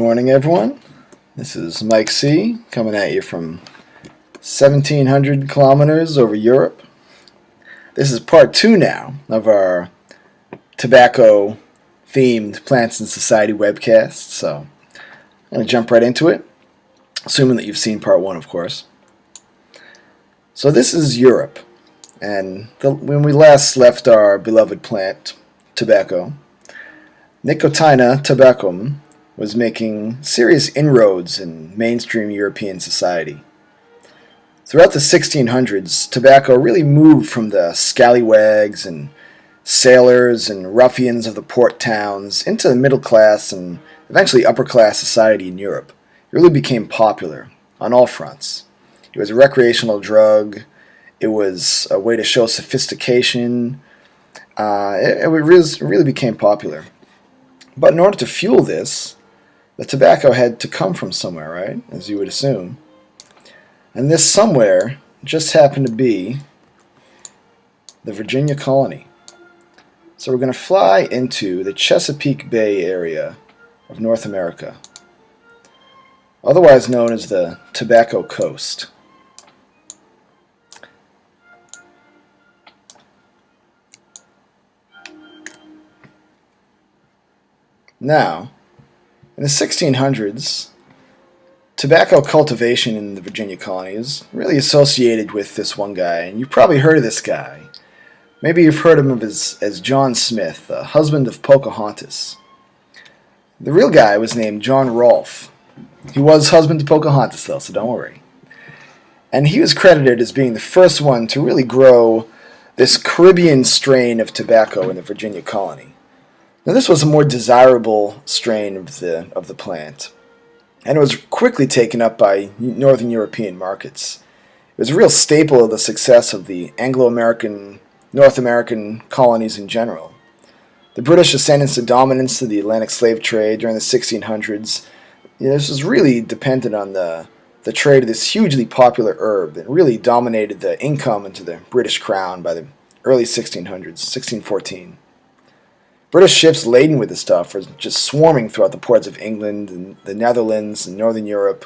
morning, everyone. This is Mike C. coming at you from 1,700 kilometers over Europe. This is part 2 now of our tobacco-themed Plants and Society webcast, so I'm going to jump right into it, assuming that you've seen part 1, of course. So this is Europe, and when we last left our beloved plant, tobacco, Nicotina tabacum was making serious inroads in mainstream European society. Throughout the 1600s, tobacco really moved from the scallywags and sailors and ruffians of the port towns into the middle class and eventually upper class society in Europe. It really became popular on all fronts. It was a recreational drug. It was a way to show sophistication. It really became popular. But in order to fuel this, the tobacco had to come from somewhere, right? As you would assume. And this somewhere just happened to be the Virginia colony. So we're going to fly into the Chesapeake Bay area of North America, otherwise known as the Tobacco Coast. Now, in the 1600s, tobacco cultivation in the Virginia colony is really associated with this one guy, and you've probably heard of this guy. Maybe you've heard of him as John Smith, the husband of Pocahontas. The real guy was named John Rolfe. He was husband to Pocahontas, though, so don't worry. And he was credited as being the first one to really grow this Caribbean strain of tobacco in the Virginia colony. Now, this was a more desirable strain of the plant, and it was quickly taken up by Northern European markets. It was a real staple of the success of the Anglo-American, North American colonies in general. The British ascendance to dominance of the Atlantic slave trade during the 1600s, this was really dependent on the trade of this hugely popular herb that really dominated the income into the British crown by the early 1600s, 1614. British ships laden with this stuff were just swarming throughout the ports of England and the Netherlands and Northern Europe,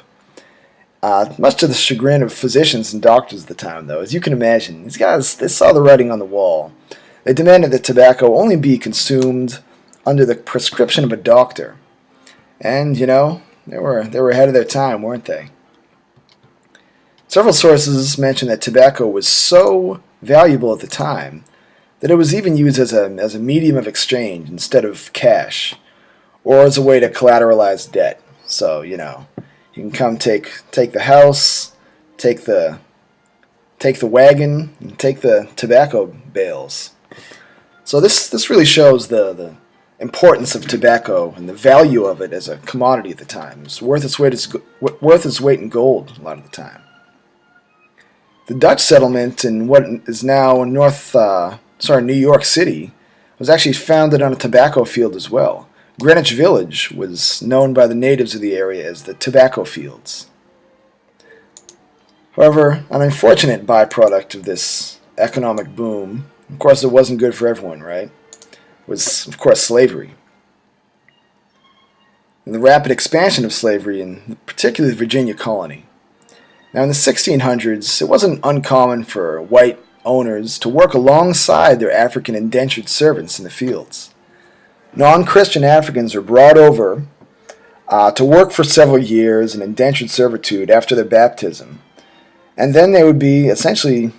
much to the chagrin of physicians and doctors at the time, though. As you can imagine, these guys, they saw the writing on the wall. They demanded that tobacco only be consumed under the prescription of a doctor. And, they were ahead of their time, weren't they? Several sources mention that tobacco was so valuable at the time that it was even used as a medium of exchange instead of cash, or as a way to collateralize debt. So, you can come take the house, take the wagon, and take the tobacco bales. So this really shows the importance of tobacco and the value of it as a commodity at the time. It's worth its weight in gold a lot of the time. The Dutch settlement in what is now New York City was actually founded on a tobacco field as well. Greenwich Village was known by the natives of the area as the Tobacco Fields. However, an unfortunate byproduct of this economic boom, of course it wasn't good for everyone, right, was, of course, slavery. And the rapid expansion of slavery in particularly the Virginia colony. Now in the 1600s, it wasn't uncommon for white owners to work alongside their African indentured servants in the fields. Non-Christian Africans were brought over to work for several years in indentured servitude after their baptism, and then they would be essentially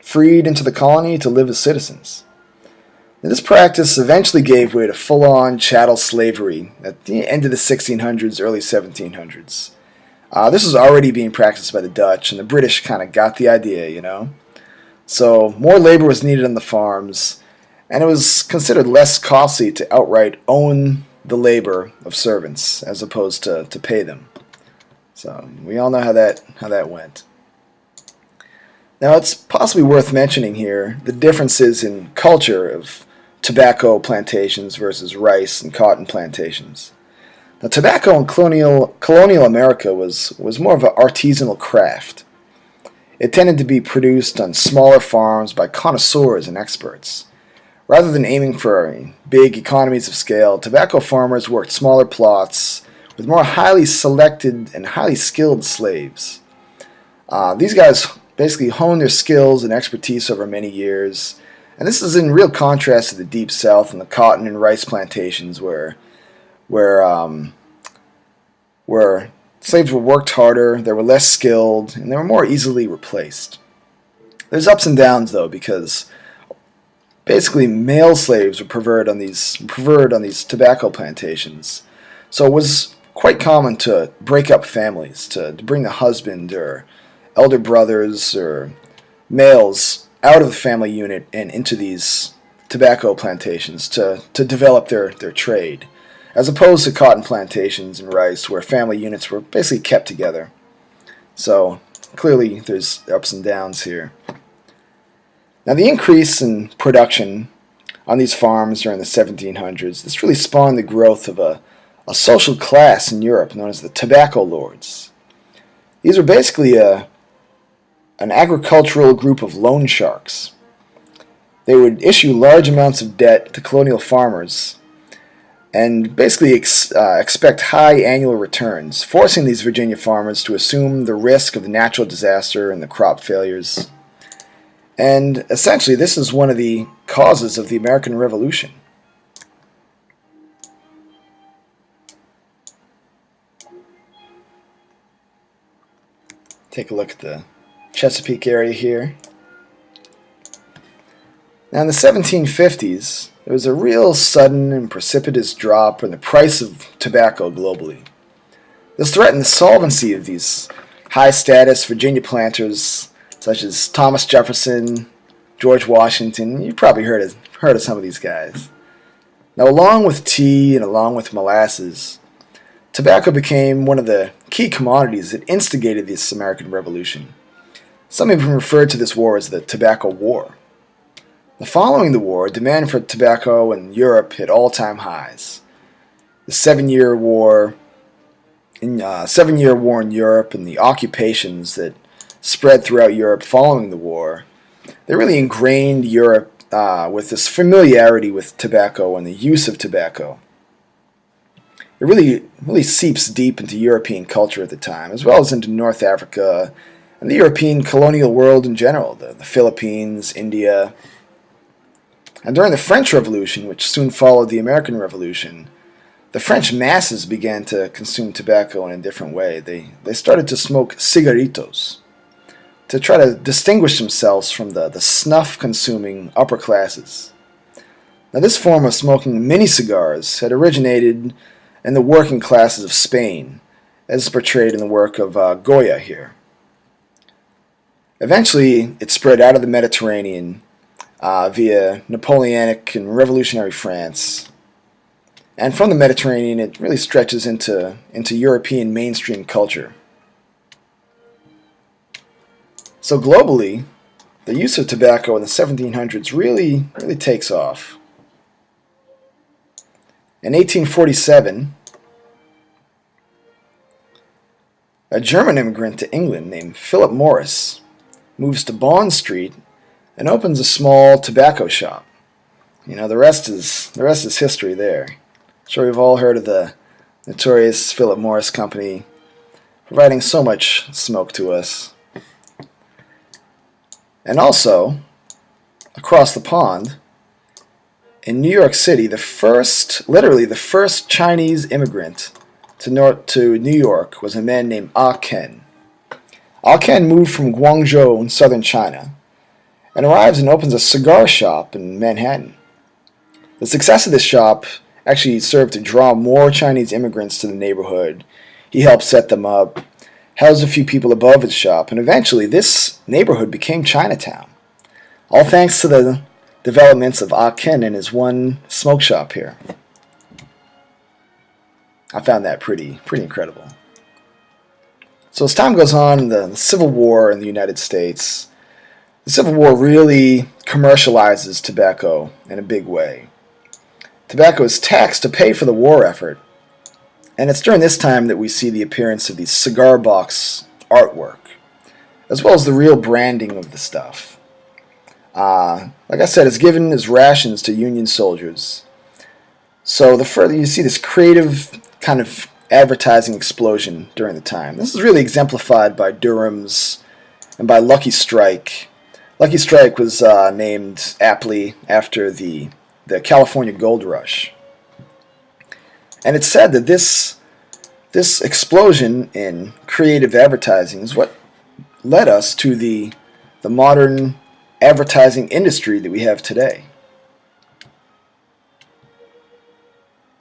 freed into the colony to live as citizens. Now, this practice eventually gave way to full-on chattel slavery at the end of the 1600s, early 1700s. This was already being practiced by the Dutch, and the British kind of got the idea, So more labor was needed on the farms, and it was considered less costly to outright own the labor of servants as opposed to pay them. So we all know how that went. Now it's possibly worth mentioning here the differences in culture of tobacco plantations versus rice and cotton plantations. Now tobacco in colonial America was more of an artisanal craft. It tended to be produced on smaller farms by connoisseurs and experts. Rather than aiming for big economies of scale, tobacco farmers worked smaller plots with more highly selected and highly skilled slaves. These guys basically honed their skills and expertise over many years, and this is in real contrast to the Deep South and the cotton and rice plantations where slaves were worked harder, they were less skilled, and they were more easily replaced. There's ups and downs though, because basically male slaves were preferred on these tobacco plantations. So it was quite common to break up families, to bring the husband or elder brothers or males out of the family unit and into these tobacco plantations to develop their trade, as opposed to cotton plantations and rice where family units were basically kept together. So clearly there's ups and downs here. Now the increase in production on these farms during the 1700s, this really spawned the growth of a social class in Europe known as the tobacco lords. These were basically an agricultural group of loan sharks. They would issue large amounts of debt to colonial farmers and basically expect high annual returns, forcing these Virginia farmers to assume the risk of the natural disaster and the crop failures. And essentially, this is one of the causes of the American Revolution. Take a look at the Chesapeake area here. Now in the 1750s, there was a real sudden and precipitous drop in the price of tobacco globally. This threatened the solvency of these high-status Virginia planters such as Thomas Jefferson, George Washington. You probably heard of some of these guys. Now, along with tea and along with molasses, tobacco became one of the key commodities that instigated this American Revolution. Some even referred to this war as the Tobacco War. Now, following the war, demand for tobacco in Europe hit all-time highs. The Seven-Year War in Europe and the occupations that spread throughout Europe following the war, they really ingrained Europe with this familiarity with tobacco and the use of tobacco. It really seeps deep into European culture at the time, as well as into North Africa and the European colonial world in general, the Philippines, India. And during the French Revolution, which soon followed the American Revolution, the French masses began to consume tobacco in a different way. They started to smoke cigaritos to try to distinguish themselves from the snuff-consuming upper classes. Now, this form of smoking mini cigars had originated in the working classes of Spain, as portrayed in the work of Goya here. Eventually, it spread out of the Mediterranean via Napoleonic and revolutionary France. And from the Mediterranean, it really stretches into European mainstream culture. So globally, the use of tobacco in the 1700s really takes off. In 1847, a German immigrant to England named Philip Morris moves to Bond Street and opens a small tobacco shop. You know, the rest is history there. I'm sure we've all heard of the notorious Philip Morris Company providing so much smoke to us. And also, across the pond, in New York City, literally the first Chinese immigrant to New York was a man named Ah Ken. Ah Ken moved from Guangzhou in southern China and arrives and opens a cigar shop in Manhattan. The success of this shop actually served to draw more Chinese immigrants to the neighborhood. He helped set them up, housed a few people above his shop, and eventually this neighborhood became Chinatown. All thanks to the developments of Ah Ken and his one smoke shop here. I found that pretty incredible. So as time goes on in the Civil War in the United States, the Civil War really commercializes tobacco in a big way. Tobacco is taxed to pay for the war effort, and it's during this time that we see the appearance of the cigar box artwork, as well as the real branding of the stuff. Like I said, it's given as rations to Union soldiers. So the further you see this creative kind of advertising explosion during the time. This is really exemplified by Durham's and by Lucky Strike. Lucky Strike was named aptly after the California Gold Rush. And it's said that this explosion in creative advertising is what led us to the modern advertising industry that we have today.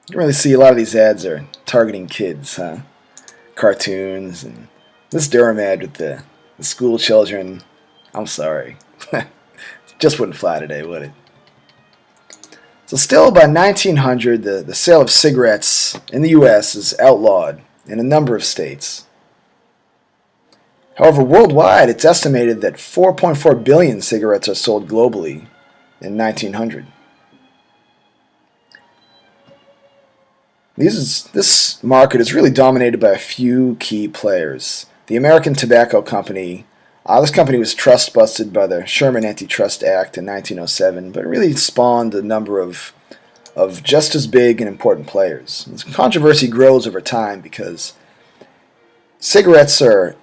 You can really see a lot of these ads are targeting kids, huh? Cartoons, and this Durham ad with the school children. I'm sorry. Just wouldn't fly today, would it? So still by 1900, the sale of cigarettes in the U.S. is outlawed in a number of states. However, worldwide, it's estimated that 4.4 billion cigarettes are sold globally in 1900. This market is really dominated by a few key players. The American Tobacco Company. This company was trust busted by the Sherman Antitrust Act in 1907, but it really spawned a number of just as big and important players. This controversy grows over time because cigarettes are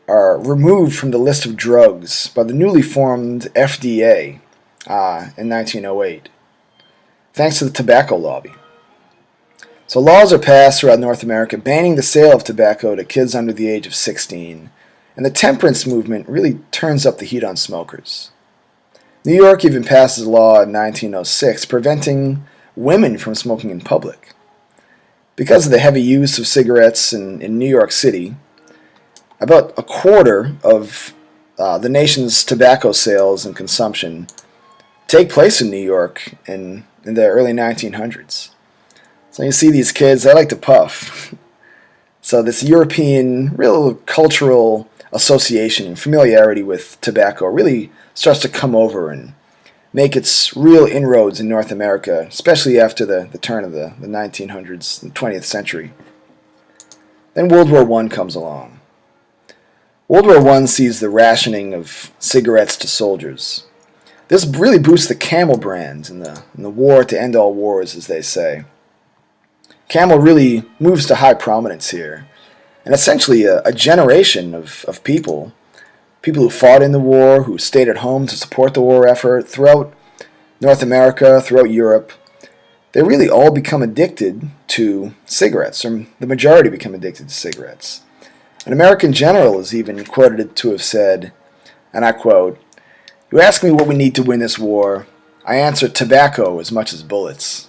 removed from the list of drugs by the newly formed FDA in 1908, thanks to the tobacco lobby. So laws are passed throughout North America banning the sale of tobacco to kids under the age of 16, and the temperance movement really turns up the heat on smokers. New York even passes a law in 1906 preventing women from smoking in public. Because of the heavy use of cigarettes in New York City, about a quarter of the nation's tobacco sales and consumption take place in New York in the early 1900s. So you see these kids, they like to puff. So this European, real cultural association and familiarity with tobacco really starts to come over and make its real inroads in North America, especially after the turn of the 1900s, the 20th century. Then World War I comes along. World War I sees the rationing of cigarettes to soldiers. This really boosts the Camel brand in the war to end all wars, as they say. Camel really moves to high prominence here, and essentially a generation of people who fought in the war, who stayed at home to support the war effort throughout North America, throughout Europe, they really all become addicted to cigarettes, or the majority become addicted to cigarettes. An American general is even quoted to have said, and I quote, "You ask me what we need to win this war, I answer tobacco as much as bullets."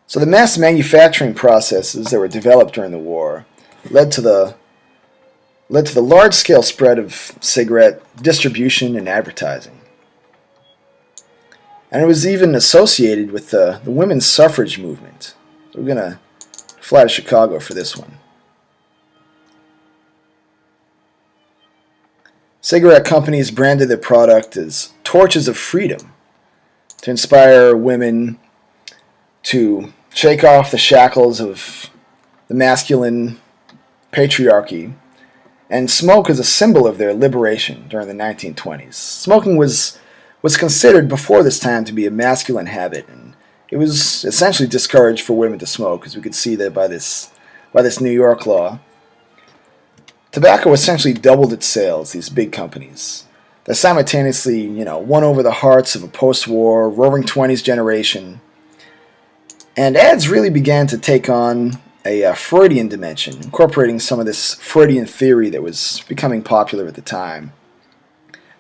So the mass manufacturing processes that were developed during the war led to the large-scale spread of cigarette distribution and advertising. And it was even associated with the women's suffrage movement. So we're going to fly to Chicago for this one. Cigarette companies branded their product as torches of freedom to inspire women to shake off the shackles of the masculine patriarchy and smoke as a symbol of their liberation during the 1920s. Smoking was considered before this time to be a masculine habit, and it was essentially discouraged for women to smoke, as we could see that by this New York law. Tobacco essentially doubled its sales, these big companies. They simultaneously, won over the hearts of a post-war, roaring 20s generation. And ads really began to take on a Freudian dimension, incorporating some of this Freudian theory that was becoming popular at the time.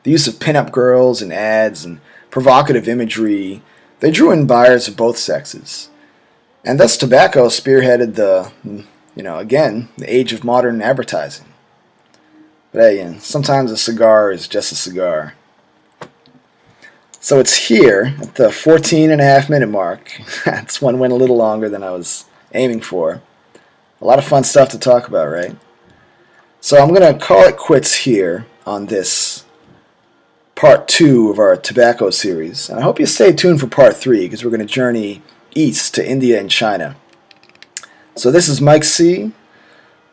The use of pin-up girls in ads and provocative imagery, they drew in buyers of both sexes. And thus tobacco spearheaded the age of modern advertising. But hey, sometimes a cigar is just a cigar. So it's here at the 14.5-minute mark. This one went a little longer than I was aiming for. A lot of fun stuff to talk about, right? So I'm going to call it quits here on this part 2 of our tobacco series. And I hope you stay tuned for part 3, because we're going to journey east to India and China. So this is Mike C.,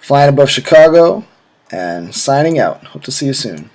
flying above Chicago, and signing out. Hope to see you soon.